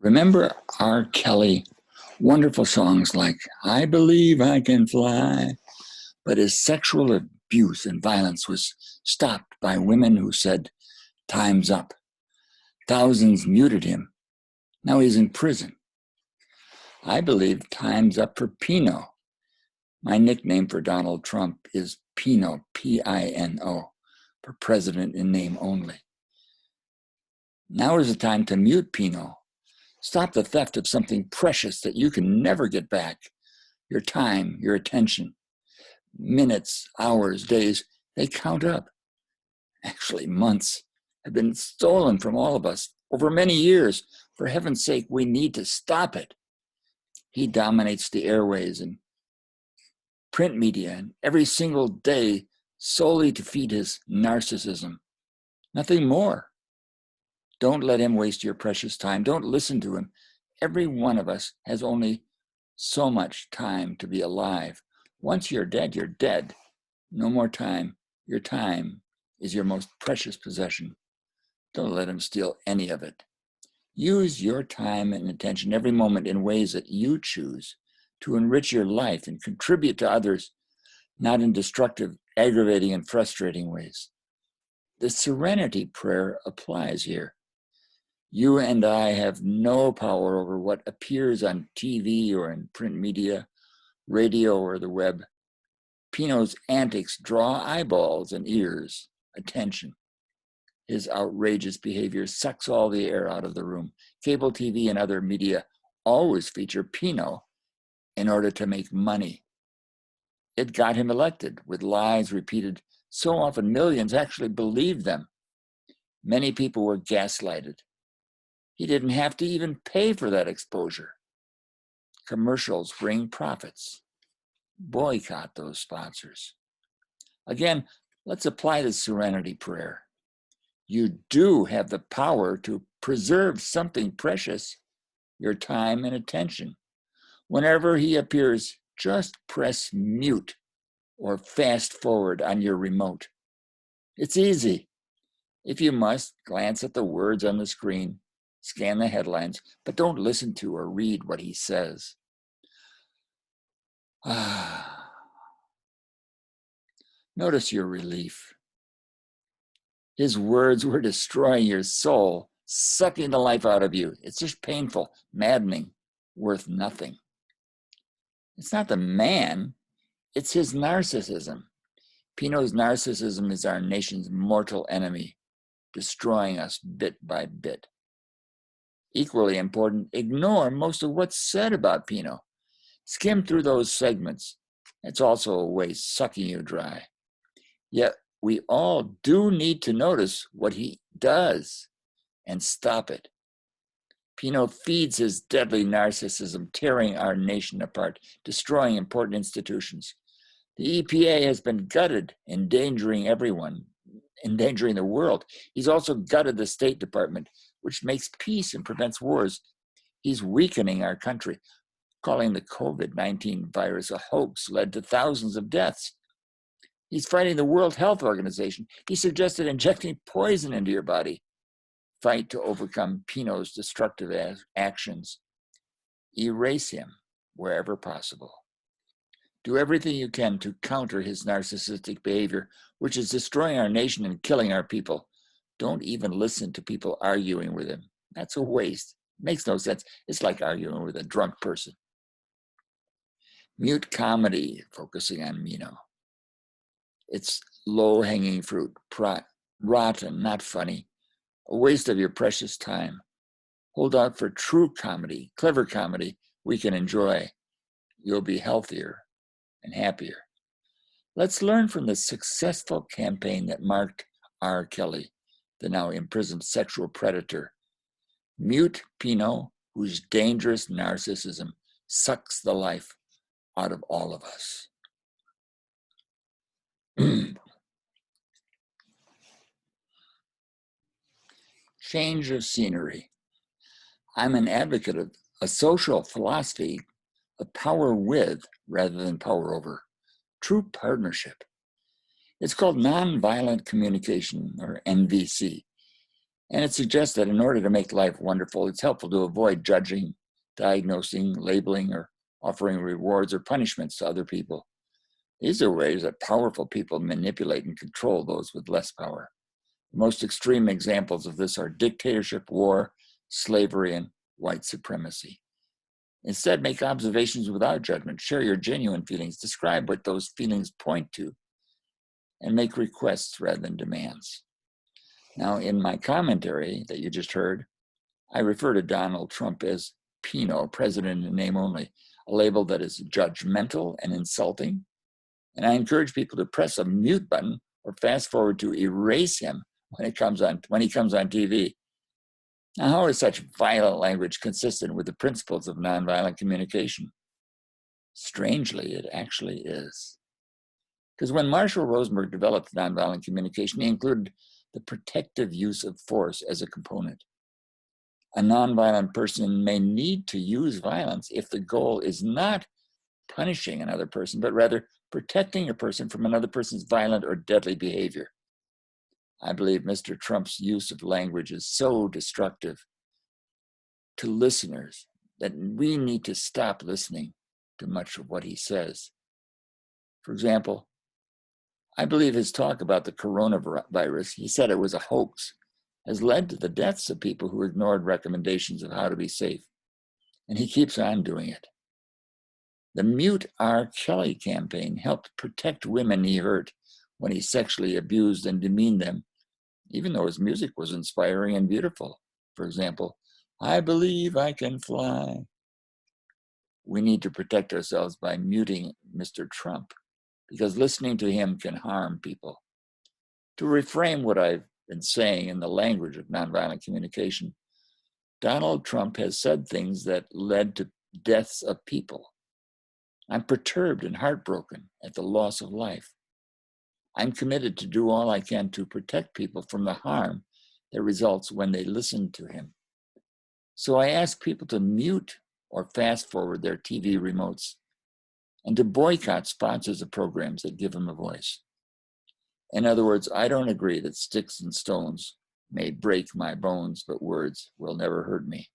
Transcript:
Remember R. Kelly, wonderful songs like I Believe I Can Fly, but his sexual abuse and violence was stopped by women who said, time's up. Thousands muted him. Now he's in prison. I believe time's up for Pino. My nickname for Donald Trump is Pino, P-I-N-O, for president in name only. Now is the time to mute Pino. Stop the theft of something precious that you can never get back. Your time, your attention, minutes, hours, days, they count up. Actually, months have been stolen from all of us over many years. For heaven's sake, we need to stop it. He dominates the airways and print media and every single day solely to feed his narcissism. Nothing more. Don't let him waste your precious time. Don't listen to him. Every one of us has only so much time to be alive. Once you're dead, you're dead. No more time. Your time is your most precious possession. Don't let him steal any of it. Use your time and attention every moment in ways that you choose to enrich your life and contribute to others, not in destructive, aggravating, and frustrating ways. The serenity prayer applies here. You and I have no power over what appears on TV or in print media, radio, or the web. Pino's antics draw eyeballs and ears, attention. His outrageous behavior sucks all the air out of the room. Cable TV and other media always feature Pino in order to make money. It got him elected with lies repeated so often millions actually believed them. Many people were gaslighted. He didn't have to even pay for that exposure. Commercials bring profits. Boycott those sponsors. Again, let's apply the serenity prayer. You do have the power to preserve something precious, your time and attention. Whenever he appears, just press mute or fast forward on your remote. It's easy. If you must, glance at the words on the screen, scan the headlines, but don't listen to or read what he says. Notice your relief. His words were destroying your soul, sucking the life out of you. It's just painful, maddening, worth nothing. It's not the man, it's his narcissism. Pino's narcissism is our nation's mortal enemy, destroying us bit by bit. Equally important, ignore most of what's said about Pino. Skim through those segments. It's also a way sucking you dry. Yet we all do need to notice what he does and stop it. Pino feeds his deadly narcissism, tearing our nation apart, destroying important institutions. The EPA has been gutted, endangering everyone, endangering the world. He's also gutted the State Department, which makes peace and prevents wars. He's weakening our country. Calling the COVID-19 virus a hoax led to thousands of deaths. He's fighting the World Health Organization. He suggested injecting poison into your body. Fight to overcome Pino's destructive actions. Erase him wherever possible. Do everything you can to counter his narcissistic behavior, which is destroying our nation and killing our people. Don't even listen to people arguing with him. That's a waste. Makes no sense. It's like arguing with a drunk person. Mute comedy, focusing on Pino. It's low-hanging fruit, rotten, not funny, a waste of your precious time. Hold out for true comedy, clever comedy we can enjoy. You'll be healthier and happier. Let's learn from the successful campaign that marked R. Kelly, the now imprisoned sexual predator. Mute Pino, whose dangerous narcissism sucks the life out of all of us. Change of scenery. I'm an advocate of a social philosophy of power with rather than power over. True partnership. It's called nonviolent communication, or NVC. And it suggests that in order to make life wonderful, it's helpful to avoid judging, diagnosing, labeling, or offering rewards or punishments to other people. These are ways that powerful people manipulate and control those with less power. The most extreme examples of this are dictatorship, war, slavery, and white supremacy. Instead, make observations without judgment. Share your genuine feelings. Describe what those feelings point to, and make requests rather than demands. Now, in my commentary that you just heard, I refer to Donald Trump as PINO, president in name only, a label that is judgmental and insulting. And I encourage people to press a mute button or fast forward to erase him when he comes on TV. Now, how is such violent language consistent with the principles of nonviolent communication? Strangely, it actually is. Because when Marshall Rosenberg developed nonviolent communication, he included the protective use of force as a component. A nonviolent person may need to use violence if the goal is not punishing another person, but rather protecting a person from another person's violent or deadly behavior. I believe Mr. Trump's use of language is so destructive to listeners that we need to stop listening to much of what he says. For example, I believe his talk about the coronavirus, he said it was a hoax, has led to the deaths of people who ignored recommendations of how to be safe. And he keeps on doing it. The Mute R. Kelly campaign helped protect women he hurt when he sexually abused and demeaned them, even though his music was inspiring and beautiful. For example, I believe I can fly. We need to protect ourselves by muting Mr. Trump, because listening to him can harm people. To reframe what I've been saying in the language of nonviolent communication, Donald Trump has said things that led to deaths of people. I'm perturbed and heartbroken at the loss of life. I'm committed to do all I can to protect people from the harm that results when they listen to him. So I ask people to mute or fast forward their TV remotes and to boycott sponsors of programs that give them a voice. In other words, I don't agree that sticks and stones may break my bones, but words will never hurt me.